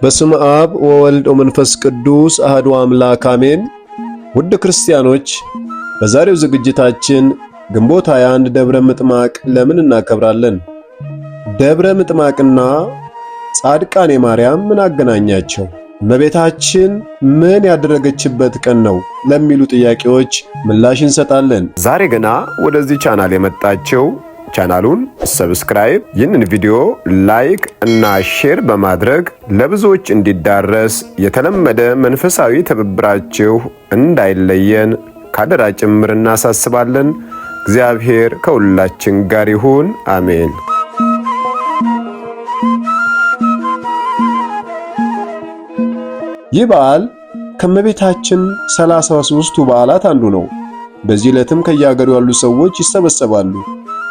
በስመ አብ ወወልድ ወመንፈስ ቅዱስ አሐዱ አምላክ አሜን። ውድ ክርስቲያኖች በዛሬው ዝግጅታችን ግንቦት 21 ደብረ ምጥማቅ ለምን እናከብራለን? ደብረ ምጥማቅና ጻድቃኔ ማርያም ምን አገናኛቸው? እመቤታችን ምን ያደረገችበት ቀን ነው ለሚሉ ጥያቄዎች ምላሽ እንሰጣለን። ዛሬ ገና ወደዚህ ቻናል የመጣችሁ ቻናሉን ሰብስክራይብ፣ ይህንን ቪዲዮ ላይክ እና ሼር በማድረግ ለብዙዎች እንዲዳረስ የተለመደ መንፈሳዊ ትብብራችሁ እንዳይለየን ካደራ ጭምር እናሳስባለን። እግዚአብሔር ከሁላችን ጋር ይሁን፣ አሜን። ይህ በዓል ከእመቤታችን 33ቱ በዓላት አንዱ ነው። በዚህ ዕለትም ከየአገሩ ያሉ ሰዎች ይሰበሰባሉ።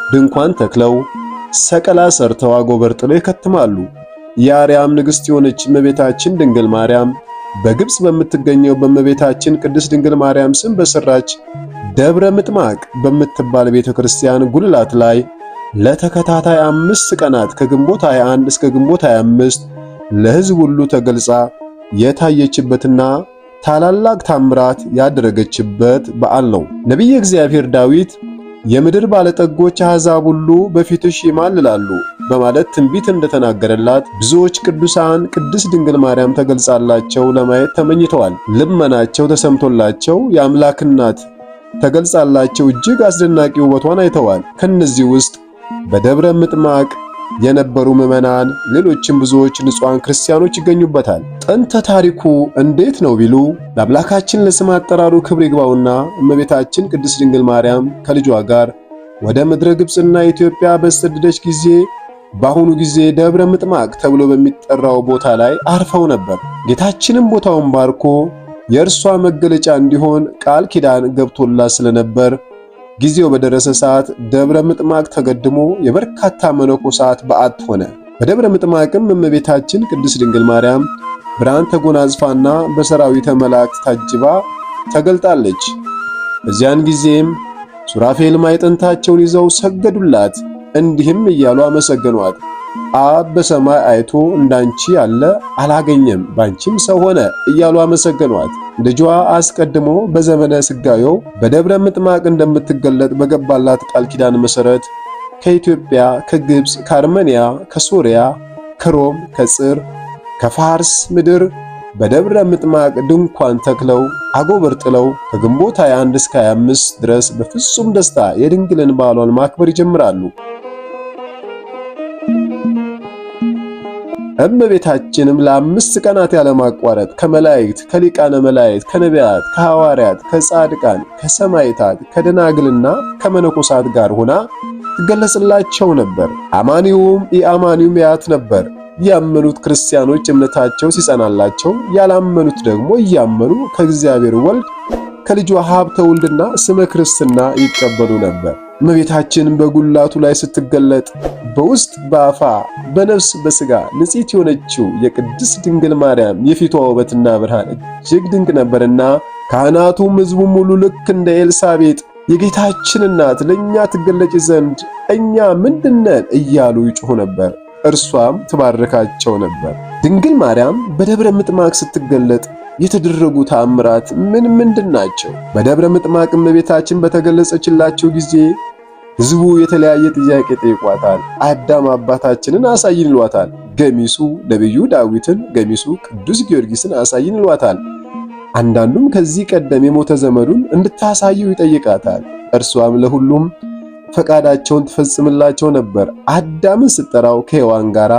ድንኳን ተክለው ሰቀላ ሰርተው አጎበር ጥለው ይከትማሉ። የአርያም ንግሥት የሆነች እመቤታችን ድንግል ማርያም በግብጽ በምትገኘው በእመቤታችን ቅድስት ድንግል ማርያም ስም በሰራች ደብረ ምጥማቅ በምትባል ቤተክርስቲያን ጉልላት ላይ ለተከታታይ 5 ቀናት ከግንቦት 21 እስከ ግንቦት 25 ለሕዝብ ሁሉ ተገልጻ የታየችበትና ታላላቅ ታምራት ያደረገችበት በዓል ነው። ነቢየ እግዚአብሔር ዳዊት የምድር ባለጠጎች አሕዛብ ሁሉ በፊትሽ ይማልላሉ በማለት ትንቢት እንደተናገረላት ብዙዎች ቅዱሳን ቅድስት ድንግል ማርያም ተገልጻላቸው ለማየት ተመኝተዋል። ልመናቸው ተሰምቶላቸው የአምላክ እናት ተገልጻላቸው እጅግ አስደናቂ ውበቷን አይተዋል። ከነዚህ ውስጥ በደብረ ምጥማቅ የነበሩ ምዕመናን፣ ሌሎችም ብዙዎች ንጹሐን ክርስቲያኖች ይገኙበታል። ጥንተ ታሪኩ እንዴት ነው ቢሉ ለአምላካችን ለስም አጠራሩ ክብር ይግባውና እመቤታችን ቅድስት ድንግል ማርያም ከልጇ ጋር ወደ ምድረ ግብጽና ኢትዮጵያ በተሰደደች ጊዜ በአሁኑ ጊዜ ደብረ ምጥማቅ ተብሎ በሚጠራው ቦታ ላይ አርፈው ነበር። ጌታችንም ቦታውን ባርኮ የእርሷ መገለጫ እንዲሆን ቃል ኪዳን ገብቶላት ስለነበር ጊዜው በደረሰ ሰዓት ደብረ ምጥማቅ ተገድሞ የበርካታ መነኮሳት በዓት ሆነ። በደብረ ምጥማቅም እመቤታችን ቅድስት ድንግል ማርያም ብርሃን ተጎናጽፋና በሰራዊተ መላእክት ታጅባ ተገልጣለች። በዚያን ጊዜም ሱራፌል ማዕጠንታቸውን ይዘው ሰገዱላት፣ እንዲህም እያሉ አመሰገኗት። አብ በሰማይ አይቶ እንዳንቺ ያለ አላገኘም፣ ባንቺም ሰው ሆነ እያሉ አመሰገኗት። ልጇ አስቀድሞ በዘመነ ስጋዌው በደብረ ምጥማቅ እንደምትገለጥ በገባላት ቃል ኪዳን መሰረት ከኢትዮጵያ፣ ከግብጽ፣ ከአርመንያ፣ ከሶሪያ፣ ከሮም፣ ከጽር፣ ከፋርስ ምድር በደብረ ምጥማቅ ድንኳን ተክለው አጎበር ጥለው ከግንቦት 21 እስከ 25 ድረስ በፍጹም ደስታ የድንግልን በዓሏን ማክበር ይጀምራሉ። እመቤታችንም ለ5 ቀናት ያለማቋረጥ ከመላእክት፣ ከሊቃነ መላእክት፣ ከነቢያት፣ ከሐዋርያት፣ ከጻድቃን፣ ከሰማዕታት፣ ከደናግልና ከመነኮሳት ጋር ሆና ትገለጽላቸው ነበር። አማኒውም ኢአማኒውም ያያት ነበር። ያመኑት ክርስቲያኖች እምነታቸው ሲጸናላቸው፣ ያላመኑት ደግሞ እያመኑ ከእግዚአብሔር ወልድ ከልጇ ሀብተ ውልድና ስመ ክርስትና ይቀበሉ ነበር። እመቤታችን በጉላቱ ላይ ስትገለጥ በውስጥ በአፋ በነፍስ በሥጋ ንጽሕት የሆነችው የቅድስት ድንግል ማርያም የፊቷ ውበትና ብርሃን እጅግ ድንቅ ነበርና ካህናቱም ሕዝቡም ሁሉ ልክ እንደ ኤልሳቤጥ የጌታችን እናት ለእኛ ትገለጭ ዘንድ እኛ ምንድነን እያሉ ይጮኹ ነበር። እርሷም ትባርካቸው ነበር። ድንግል ማርያም በደብረ ምጥማቅ ስትገለጥ የተደረጉ ተአምራት ምንድን ናቸው? በደብረ ምጥማቅ እመቤታችን በተገለጸችላቸው ጊዜ ሕዝቡ የተለያየ ጥያቄ ጠይቋታል። አዳም አባታችንን አሳይን ይሏታል። ገሚሱ ነቢዩ ዳዊትን፣ ገሚሱ ቅዱስ ጊዮርጊስን አሳይን ይሏታል። አንዳንዱም ከዚህ ቀደም የሞተ ዘመዱን እንድታሳየው ይጠይቃታል። እርሷም ለሁሉም ፈቃዳቸውን ትፈጽምላቸው ነበር። አዳምን ስትጠራው ከሔዋን ጋራ፣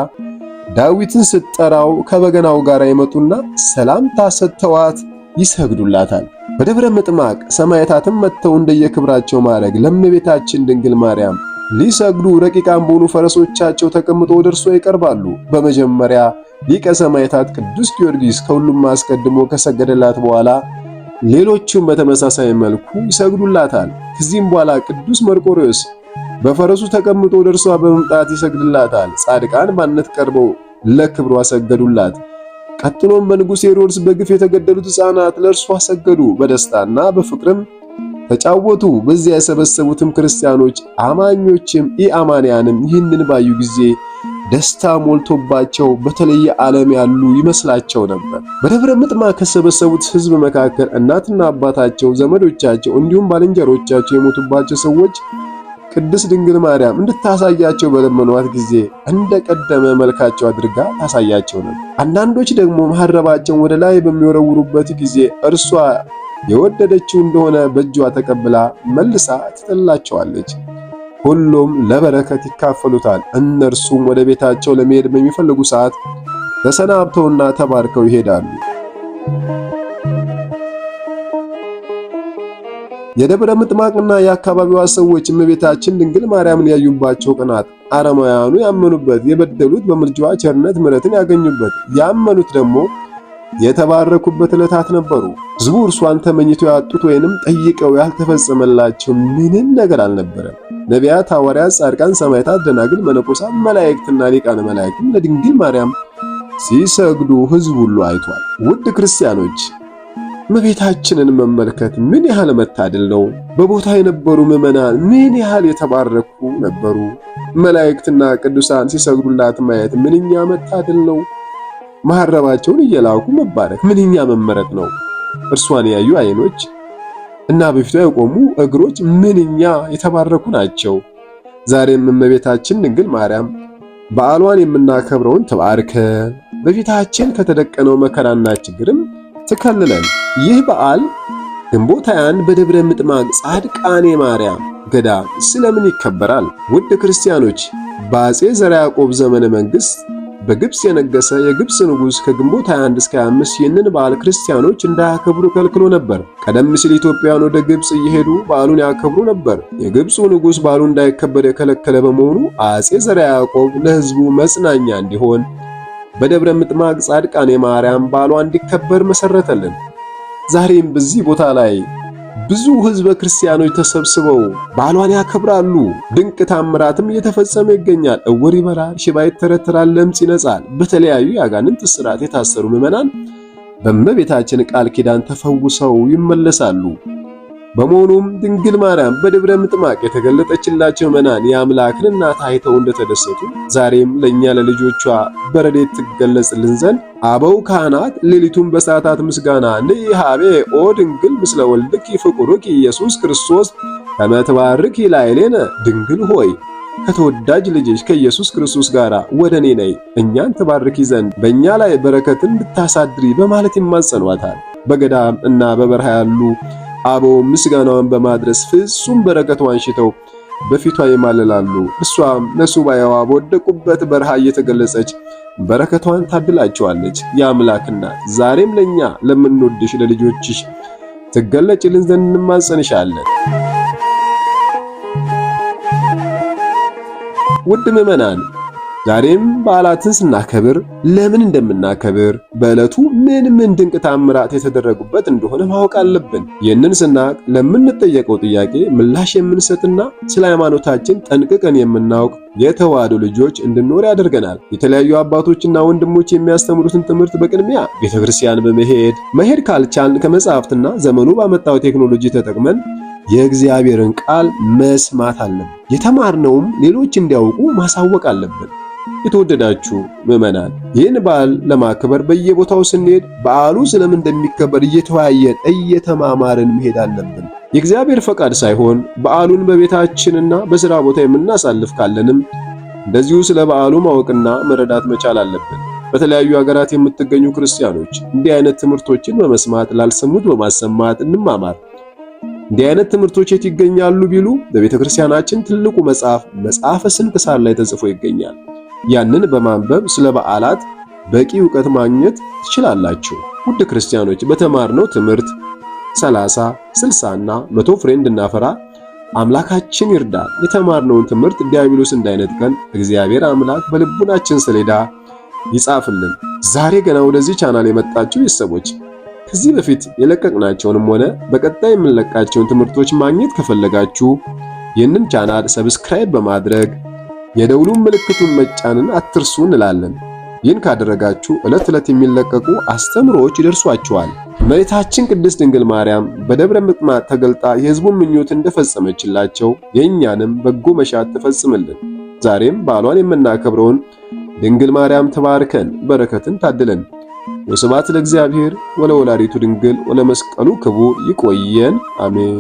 ዳዊትን ስትጠራው ከበገናው ጋር ይመጡና ሰላምታ ሰጥተዋት ይሰግዱላታል። በደብረ ምጥማቅ ሰማዕታትም መጥተው እንደየክብራቸው ማዕረግ ለእመቤታችን ድንግል ማርያም ሊሰግዱ ረቂቃን በሆኑ ፈረሶቻቸው ተቀምጠው ወደ እርሷ ይቀርባሉ። በመጀመሪያ ሊቀ ሰማዕታት ቅዱስ ጊዮርጊስ ከሁሉም አስቀድሞ ከሰገደላት በኋላ ሌሎቹም በተመሳሳይ መልኩ ይሰግዱላታል። ከዚህም በኋላ ቅዱስ መርቆሬዎስ በፈረሱ ተቀምጦ ወደ እርሷ በመምጣት ይሰግድላታል። ጻድቃን ባነት ቀርበው ለክብሯ ሰገዱላት። ቀጥሎም በንጉሥ ሄሮድስ በግፍ የተገደሉት ሕፃናት ለእርሷ ሰገዱ። በደስታና በፍቅርም ተጫወቱ። በዚያ የሰበሰቡትም ክርስቲያኖች አማኞችም ኢአማንያንም ይህንን ባዩ ጊዜ ደስታ ሞልቶባቸው በተለየ ዓለም ያሉ ይመስላቸው ነበር። በደብረ ምጥማቅ ከሰበሰቡት ሕዝብ መካከል እናትና አባታቸው፣ ዘመዶቻቸው እንዲሁም ባልንጀሮቻቸው የሞቱባቸው ሰዎች ቅድስት ድንግል ማርያም እንድታሳያቸው በለመኗት ጊዜ እንደ ቀደመ መልካቸው አድርጋ ታሳያቸው ነበር። አንዳንዶች ደግሞ መሐረባቸውን ወደ ላይ በሚወረውሩበት ጊዜ እርሷ የወደደችው እንደሆነ በእጇ ተቀብላ መልሳ ትጥላቸዋለች። ሁሉም ለበረከት ይካፈሉታል። እነርሱም ወደ ቤታቸው ለመሄድ በሚፈልጉ ሰዓት ተሰናብተውና ተባርከው ይሄዳሉ። የደብረ ምጥማቅና የአካባቢዋ ሰዎች እመቤታችን ድንግል ማርያምን ያዩባቸው ቀናት አረማውያኑ ያመኑበት፣ የበደሉት በምልጃዋ ቸርነት ምሕረትን ያገኙበት፣ ያመኑት ደግሞ የተባረኩበት ዕለታት ነበሩ። ሕዝቡ እርሷን ተመኝተው ያጡት ወይንም ጠይቀው ያልተፈጸመላቸው ምንም ነገር አልነበረም። ነቢያት፣ ሐዋርያት፣ ጻድቃን፣ ሰማዕታት፣ ደናግል፣ መነኮሳት፣ መላእክትና ሊቃነ መላእክት ለድንግል ማርያም ሲሰግዱ ሕዝቡ ሁሉ አይቷል። ውድ ክርስቲያኖች እመቤታችንን መመልከት ምን ያህል መታደል ነው! በቦታ የነበሩ ምዕመናን ምን ያህል የተባረኩ ነበሩ! መላእክትና ቅዱሳን ሲሰግዱላት ማየት ምንኛ መታደል ነው! መሐረባቸውን እየላኩ መባረክ ምንኛ መመረጥ ነው! እርሷን ያዩ ዓይኖች እና በፊቷ የቆሙ እግሮች ምንኛ የተባረኩ ናቸው! ዛሬም እመቤታችን ድንግል ማርያም በዓሏን የምናከብረውን ተባርከ በፊታችን ከተደቀነው መከራና ችግርም ትከልለን። ይህ በዓል ግንቦት 21 በደብረ ምጥማቅ ጻድቃኔ ማርያም ገዳም ስለምን ይከበራል? ውድ ክርስቲያኖች በአፄ ዘርዓ ያዕቆብ ዘመነ መንግስት በግብጽ የነገሰ የግብጽ ንጉስ ከግንቦት 21 እስከ 25 ይህንን በዓል ክርስቲያኖች እንዳያከብሩ ከልክሎ ነበር። ቀደም ሲል ኢትዮጵያውያን ወደ ግብጽ እየሄዱ በዓሉን ያከብሩ ነበር። የግብፁ ንጉስ በዓሉ እንዳይከበር የከለከለ በመሆኑ አፄ ዘርዓ ያዕቆብ ለሕዝቡ መጽናኛ እንዲሆን በደብረ ምጥማቅ ጻድቃኔ ማርያም በዓሏ እንዲከበር መሰረተልን። ዛሬም በዚህ ቦታ ላይ ብዙ ሕዝበ ክርስቲያኖች ተሰብስበው በዓሏን ያከብራሉ። ድንቅ ታምራትም እየተፈጸመ ይገኛል። ዕውር ይበራል፣ ሽባ ይተረተራል፣ ለምጽ ይነጻል። በተለያዩ የአጋንንት እስራት የታሰሩ ምዕመናን በእመቤታችን ቃል ኪዳን ተፈውሰው ይመለሳሉ። በመሆኑም ድንግል ማርያም በደብረ ምጥማቅ የተገለጠችላቸው ምዕመናን የአምላክን እናት አይተው እንደተደሰቱ ዛሬም ለእኛ ለልጆቿ በረድኤት ትገለጽልን ዘንድ አበው ካህናት ሌሊቱን በሰዓታት ምስጋና ንኢሃቤ ኦ ድንግል ምስለ ወልድኪ ፍቁርኪ ኢየሱስ ክርስቶስ ከመ ትባርኪ ላዕሌነ ድንግል ሆይ ከተወዳጅ ልጅሽ ከኢየሱስ ክርስቶስ ጋር ወደ እኔ ነይ እኛን ትባርኪ ዘንድ በእኛ ላይ በረከትን እንድታሳድሪ በማለት ይማጸኗታል። በገዳም እና በበረሃ ያሉ አበው ምስጋናዋን በማድረስ ፍጹም በረከቷን ሽተው በፊቷ ይማልላሉ። እሷም ለሱባኤዋ በወደቁበት በረሃ እየተገለጸች በረከቷን ታድላቸዋለች። የአምላክ እናት ዛሬም ለኛ ለምንወድሽ ለልጆችሽ ትገለጭልን ዘንድ እንማጸንሻለን። ውድ ምዕመናን ዛሬም በዓላትን ስናከብር ለምን እንደምናከብር በዕለቱ ምን ድንቅ ታምራት የተደረጉበት እንደሆነ ማወቅ አለብን። ይህንን ስናቅ ለምንጠየቀው ጥያቄ ምላሽ የምንሰጥና ስለ ሃይማኖታችን ጠንቅቀን የምናውቅ የተዋሕዶ ልጆች እንድንኖር ያደርገናል። የተለያዩ አባቶችና ወንድሞች የሚያስተምሩትን ትምህርት በቅድሚያ ቤተክርስቲያን መሄድ ካልቻልን ከመጽሐፍትና ዘመኑ ባመጣው ቴክኖሎጂ ተጠቅመን የእግዚአብሔርን ቃል መስማት አለብን። የተማርነውም ሌሎች እንዲያውቁ ማሳወቅ አለብን። የተወደዳችሁ ምዕመናን ይህን በዓል ለማክበር በየቦታው ስንሄድ በዓሉ ስለምን እንደሚከበር እየተወያየን እየተማማርን መሄድ አለብን። የእግዚአብሔር ፈቃድ ሳይሆን በዓሉን በቤታችንና በሥራ ቦታ የምናሳልፍ ካለንም እንደዚሁ ስለ በዓሉ ማወቅና መረዳት መቻል አለብን። በተለያዩ ሀገራት የምትገኙ ክርስቲያኖች እንዲህ አይነት ትምህርቶችን በመስማት ላልሰሙት በማሰማት እንማማር። እንዲህ አይነት ትምህርቶች የት ይገኛሉ ቢሉ በቤተ ክርስቲያናችን ትልቁ መጽሐፈ ስንክሳር ላይ ተጽፎ ይገኛል። ያንን በማንበብ ስለ በዓላት በቂ ዕውቀት ማግኘት ትችላላችሁ። ውድ ክርስቲያኖች በተማርነው ትምህርት 30፣ 60 እና 100 ፍሬ እንድናፈራ አምላካችን ይርዳ። የተማርነውን ትምህርት ዲያብሎስ እንዳይነጥቀን እግዚአብሔር አምላክ በልቡናችን ሰሌዳ ይጻፍልን። ዛሬ ገና ወደዚህ ቻናል የመጣችሁ ቤተሰቦች ከዚህ በፊት የለቀቅናቸውንም ሆነ በቀጣይ የምንለቃቸውን ትምህርቶች ማግኘት ከፈለጋችሁ ይህንን ቻናል ሰብስክራይብ በማድረግ የደውሉን ምልክቱን መጫንን አትርሱ እንላለን። ይህን ካደረጋችሁ ዕለት ዕለት የሚለቀቁ አስተምሮዎች ይደርሷችኋል። እመቤታችን ቅድስት ድንግል ማርያም በደብረ ምጥማቅ ተገልጣ የሕዝቡን ምኞት እንደፈጸመችላቸው የእኛንም በጎ መሻት ትፈጽምልን። ዛሬም በዓሏን የምናከብረውን ድንግል ማርያም ተባርከን በረከትን ታድለን። ወስብሐት ለእግዚአብሔር ወለወላዲቱ ድንግል ወለመስቀሉ ክቡር። ይቆየን። አሜን።